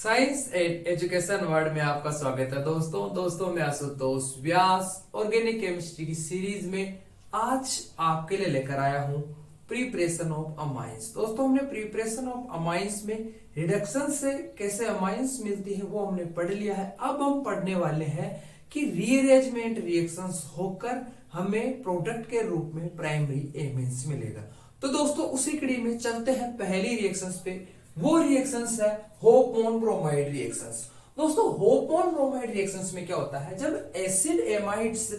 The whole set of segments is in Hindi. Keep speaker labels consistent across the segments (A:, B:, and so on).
A: साइंस एंड एजुकेशन वर्ल्ड में आपका स्वागत है दोस्तों मैं आशुतोष व्यास ऑर्गेनिक केमिस्ट्री की सीरीज में आज आपके लिए लेकर आया हूं प्रिपरेशन ऑफ अमाइंस। दोस्तों हमने प्रिपरेशन ऑफ अमाइंस में रिडक्शन से कैसे अमाइंस मिलती है वो हमने पढ़ लिया है। अब हम पढ़ने वाले हैं कि रीअरेंजमेंट रिएक्शंस होकर हमें प्रोडक्ट के रूप में प्राइमरी एमिन्स मिलेगा। तो दोस्तों उसी कड़ी में चलते हैं पहली रिएक्शंस पे। वो रिएक्शंस है होप-ऑन ब्रोमाइड रिएक्शंस। दोस्तों होप-ऑन ब्रोमाइड रिएक्शंस में क्या होता है, जब एसिड एमाइड्स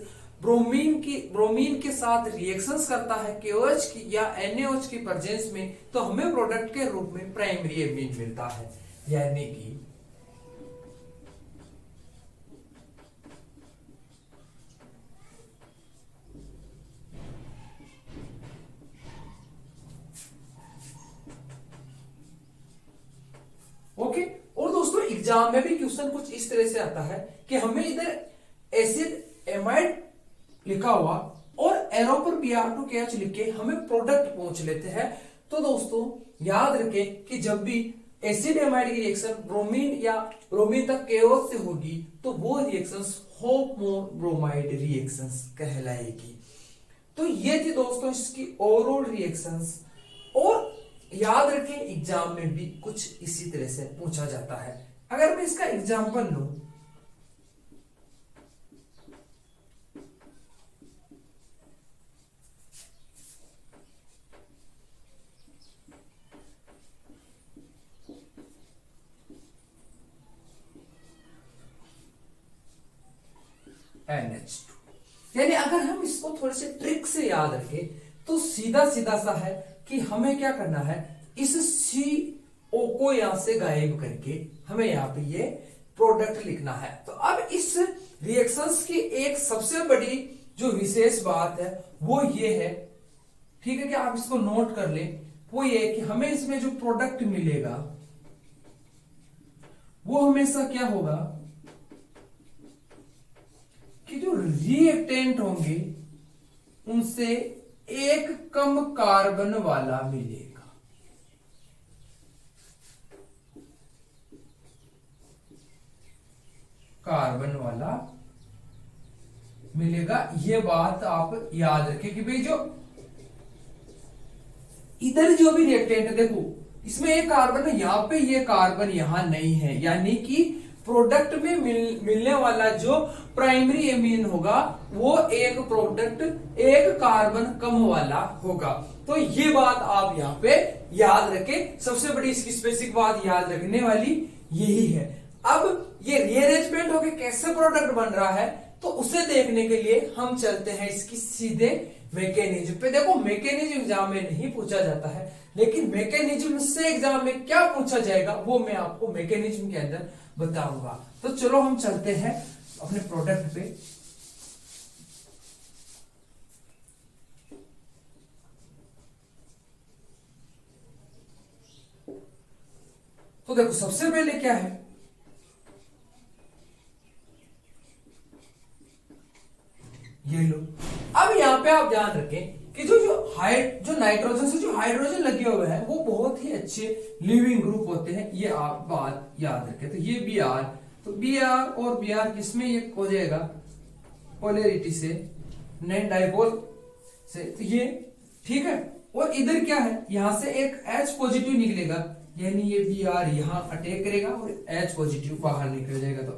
A: ब्रोमीन के साथ रिएक्शंस करता है KOH की या NaOH की प्रेजेंस में, तो हमें प्रोडक्ट के रूप में प्राइमरी एमीन मिलता है। यानी कि ओके। और दोस्तों एग्जाम में भी क्वेश्चन कुछ इस तरह से आता है कि हमें इधर एसिड एमाइड लिखा हुआ और एरो पर Br2KH लिख के हमें प्रोडक्ट पूछ लेते हैं। तो दोस्तों याद रखें कि जब भी एसिड एमाइड की रिएक्शन ब्रोमीन तक KOH से होगी तो वो रिएक्शंस होप-ऑन ब्रोमाइड रिएक्शंस कहलाएगी। तो ये थी दोस्तों इसकी ओवरऑल रिएक्शंस। और याद रखें एग्जाम में भी कुछ इसी तरह से पूछा जाता है। अगर मैं इसका एग्जांपल लूं, NH2, यानी अगर हम इसको थोड़े से ट्रिक से याद रखें तो सीधा सीधा सा है कि हमें क्या करना है, इस CO को यहां से गायब करके हमें यहां पे ये प्रोडक्ट लिखना है। तो अब इस रिएक्शंस की एक सबसे बड़ी जो विशेष बात है वो ये है, ठीक है, कि आप इसको नोट कर लें, वो ये कि हमें इसमें जो प्रोडक्ट मिलेगा वो हमेशा क्या होगा कि जो रिएक्टेंट होंगे उनसे एक कम कार्बन वाला मिलेगा। कार्बन वाला मिलेगा, ये बात आप याद रखें कि भाई जो इधर जो भी रिएक्टेंट है, देखो इसमें एक कार्बन है, यहां पे ये कार्बन यहां नहीं है, यानी कि प्रोडक्ट में मिलने वाला जो प्राइमरी एमीन होगा वो एक प्रोडक्ट एक कार्बन कम वाला होगा। तो ये बात आप यहाँ पे याद रखें। सबसे बड़ी इसकी स्पेसिफिक बात याद रखने वाली यही है। अब ये रीअरेंजमेंट होके कैसे प्रोडक्ट बन रहा है तो उसे देखने के लिए हम चलते हैं इसकी सीधे मैकेनिज्म पे। देखो मैकेनिज्म एग्जाम में नहीं पूछा जाता है, लेकिन मैकेनिज्म से एग्जाम में क्या पूछा जाएगा वो मैं आपको मैकेनिज्म के अंदर बताऊंगा। तो चलो हम चलते हैं अपने प्रोडक्ट पे। तो देखो सबसे पहले क्या है, ये लो। अब यहां पे आप ध्यान रखें कि जो नाइट्रोजन से जो हाइड्रोजन लगे हुए हैं वो बहुत ही अच्छे लिविंग ग्रुप होते हैं, ये आप बात याद रखें। तो ये Br, तो Br और Br किसमें ये हो जाएगा, पोलैरिटी से, नॉन डाइपोल से, तो ये ठीक है। और इधर क्या है, यहां से एक H पॉजिटिव निकलेगा, यानी ये Br यहां अटैक करेगा और H पॉजिटिव बाहर निकल जाएगा। तो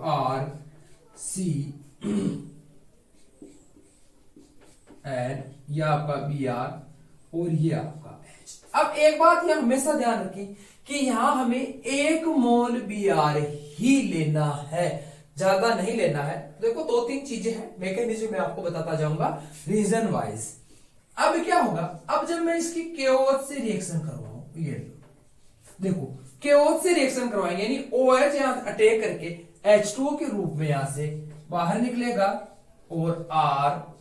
A: RC एंड ये आपका Br और ये आपका H। अब एक बात यह हमेशा ध्यान रखें कि यहां हमें 1 मोल Br ही लेना है, ज्यादा नहीं लेना है। देखो 2-3 चीजें हैं, मैकेनिज्म में आपको बताता जाऊंगा रीजन वाइज। अब क्या होगा, अब जब मैं इसकी KOH से रिएक्शन करवाऊं, ये देखो KOH से रिएक्शन करवाएंगे यानी OH यहां अटैक करके H2O के रूप में यहां से बाहर निकलेगा और RCNBr,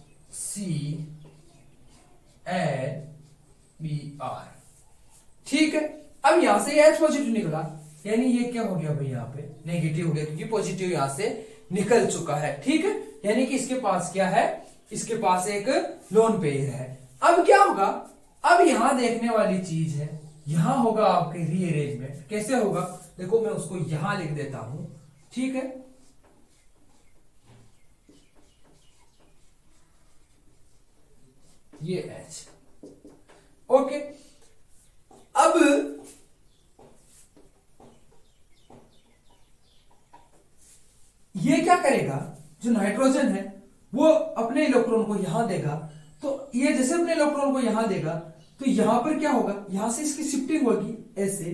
A: ठीक है। अब यहां से H पॉजिटिव निकला, यानी ये क्या हो गया भाई, यहां पे नेगेटिव हो गया क्योंकि पॉजिटिव यहां से निकल चुका है, ठीक है। यानी कि इसके पास क्या है, इसके पास एक लोन पेयर है। अब क्या होगा, अब यहां देखने वाली चीज है, यहां होगा आपके रीअरेंजमेंट। कैसे होगा, देखो मैं उसको यहां लिख देता हूं, ठीक है। ये H, ओके। अब ये क्या करेगा, जो नाइट्रोजन है वो अपने इलेक्ट्रॉन को यहां देगा, तो ये जैसे अपने इलेक्ट्रॉन को यहां देगा तो यहां पर क्या होगा, यहां से इसकी शिफ्टिंग होगी ऐसे,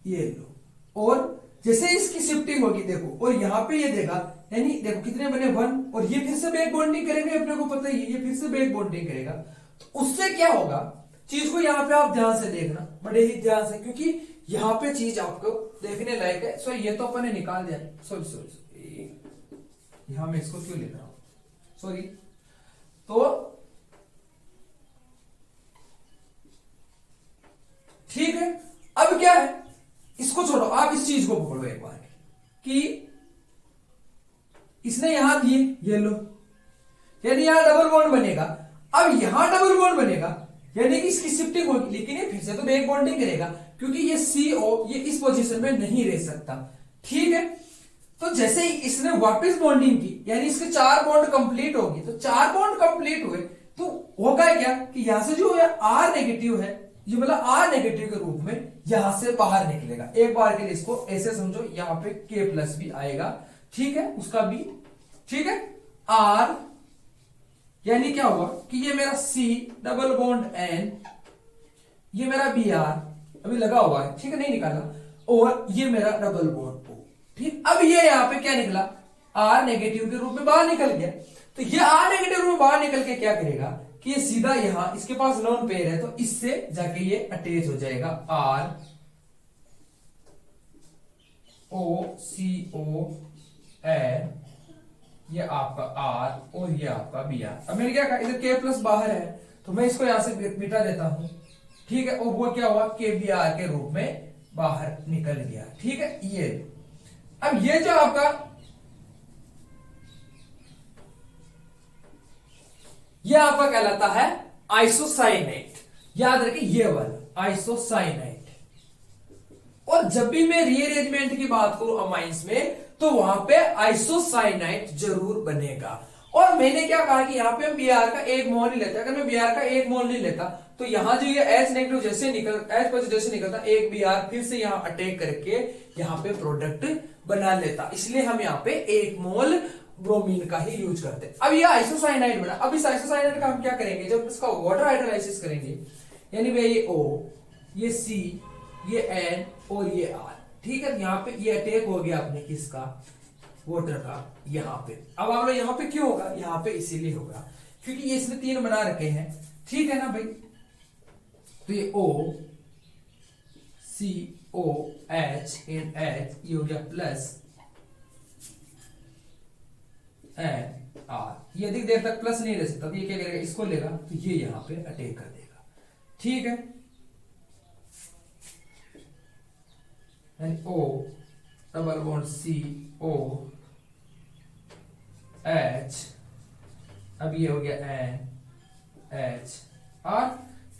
A: ये लो, और जैसे इसकी शिफ्टिंग होगी देखो, और यहां पे ये देगा, यानी देखो कितने बने 1, और ये फिर से बैक बॉन्डिंग करेंगे, अपने को पता ही है ये फिर से बैक बॉन्डिंग करेगा। तो उससे क्या होगा, चीज को यहां पे आप ध्यान से देखना, बड़े ही ध्यान से, क्योंकि यहां पे चीज आपको देखने लायक है। सॉरी ये तो अपन ने निकाल दिया, सॉरी सॉरी, यहां मैं इसको क्यों लिख रहा हूं, सॉरी। तो ठीक है, अब क्या है, इसको छोड़ो, आप इस चीज को पकड़ो एक बार कि इसने यहां दिए, ये लो, यानी यहां डबल बॉन्ड बनेगा। अब यहां डबल बॉन्ड बनेगा यानी कि इसकी शिफ्टिंग होगी, लेकिन ये फिर से तो बैक बॉन्डिंग करेगा, क्योंकि ये CO ये इस पोजीशन में नहीं रह सकता, ठीक है। तो जैसे ही इसने वापस बॉन्डिंग की, यानी इसके 4 बॉन्ड कंप्लीट होगी, तो 4 बॉन्ड कंप्लीट हुए तो होगा क्या कि यहां से जो है R नेगेटिव है, ये मतलब R नेगेटिव के रूप में यहां से बाहर निकलेगा। एक बार के लिए इसको ऐसे समझो, यहां पे K+ भी आएगा, ठीक है, उसका भी, ठीक है। R यानी क्या हुआ कि ये मेरा C डबल बॉन्ड N, ये मेरा Br अभी लगा हुआ है, ठीक है, नहीं निकाला, और ये मेरा डबल बॉन्ड O, ठीक। अब ये यहां पे क्या निकला, R नेगेटिव के रूप में बाहर निकल गया। तो ये R नेगेटिव रूप में बाहर निकल के क्या करेगा कि ये सीधा यहां, इसके पास लोन पेयर है तो इससे जाके ये अटैच हो जाएगा, ROCO N, ये आपका R और ये आपका Br। अब मैंने क्या कहा, इधर K+ बाहर है तो मैं इसको यहां से मिटा देता हूं, ठीक है, और वो क्या हुआ KBr के रूप में बाहर निकल गया, ठीक है। ये अब ये जो आपका ये आपका कहलाता है आइसोसाइनेट, याद रखिए ये वाला आइसोसाइनेट। और जब भी मैं रीअरेंजमेंट की बात करूं अमाइंस में, तो वहां पे आइसोसाइनाइट जरूर बनेगा। और मैंने क्या कहा कि यहां पे हम Br का 1 मोल नहीं लेते, अगर मैं Br का 1 मोल नहीं लेता तो यहां जो ये H नेगेटिव जैसे निकल, H पॉजिटिव जैसे निकलता, एक Br फिर से यहां अटैक करके यहां पे प्रोडक्ट बना लेता, इसलिए हम यहाँ पे 1 मोल ब्रोमीन का ही यूज करते हैं। अब ये आइसोसाइनाइड बना, अब इस आइसोसाइनाइड का हम क्या करेंगे, जब इसका वाटर हाइड्रोलाइसिस करेंगे, यानी भाई ये O, ये C, ये N और ये R, ठीक है। यहाँ पे ये अटैक हो गया अपने किसका, वाटर का, यहाँ पे। अब आप लोग यहाँ पे क्यों होगा, यहाँ पे इसीलिए होगा क्योंकि ये इसने 3 बना रखे हैं, ठीक है ना भाई। तो ये O, CO, H and H, ये हो गया प्लस N R, ये अधिक देर तक प्लस नहीं रह सकता, तो ये क्या करेगा, इसको लेगा तो ये यहाँ पे अटैक कर देगा, ठीक है। O double bond CO H, अब ये हो गया N H R,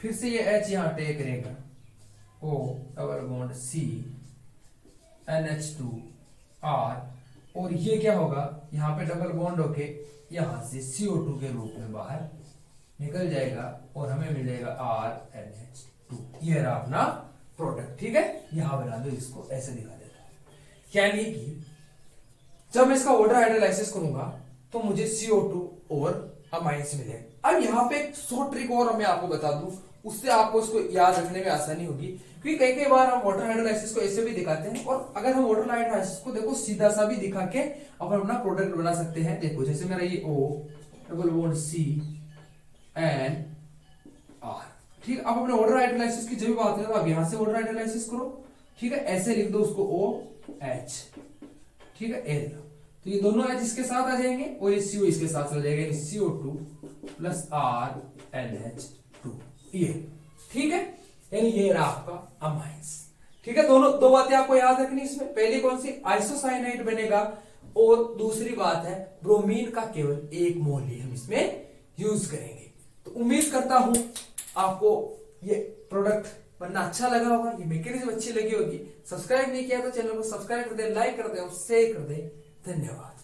A: फिर से ये H यहां अटैक करेगा, O double bond C NH2 R, और ये क्या होगा, यहां पे डबल बॉन्ड होके यहां से CO2 के रूप में बाहर निकल जाएगा और हमें मिल जाएगा RNH2। ये रहा अपना प्रोडक्ट, ठीक है। यहां बना दो, इसको ऐसे दिखा देता है, यानी कि जब मैं इसका वाटर हाइड्रोलाइसिस करूंगा तो मुझे CO2 और अमाइंस मिले। अब यहाँ पे एक शॉर्ट ट्रिक और मैं आपको बता दूं, उससे आपको इसको याद रखने में आसानी होगी, क्योंकि कई कई बार हम वाटर हाइड्रोलाइसिस को ऐसे भी दिखाते हैं, और अगर हम वाटर हाइड्रोलाइसिस को देखो सीधा सा भी दिखा के अपन अपना प्रोडक्ट बना सकते हैं। देखो जैसे मेरा ये O double bond C N R, ठीक है। अब अपने वाटर हाइड्रोलाइसिस की जब भी बात करें तो आप यहां से वाटर हाइड्रोलाइसिस करो, ठीक है, ऐसे लिख दो उसको OH, ठीक है, L, तो ये दोनों H इसके साथ आ जाएंगे और ये CO इसके साथ चल जाएगा, CO2 प्लस RNH2, ये, ठीक है, यानी ये रहा आपका अमाइंस, ठीक है। दोनों दो बातें आपको याद रखनी इसमें, पहली कौन सी, आइसोसाइनाइड बनेगा, और दूसरी बात है ब्रोमीन का केवल 1 मोल ही हम इसमें यूज करेंगे। तो उम्मीद करता हूं आपको ये प्रोडक्ट वरना अच्छा लगा होगा, ये मैकेनिज्म अच्छी लगी होगी, सब्सक्राइब नहीं किया तो चैनल को सब्सक्राइब कर दे, लाइक कर दे और शेयर कर दे। धन्यवाद।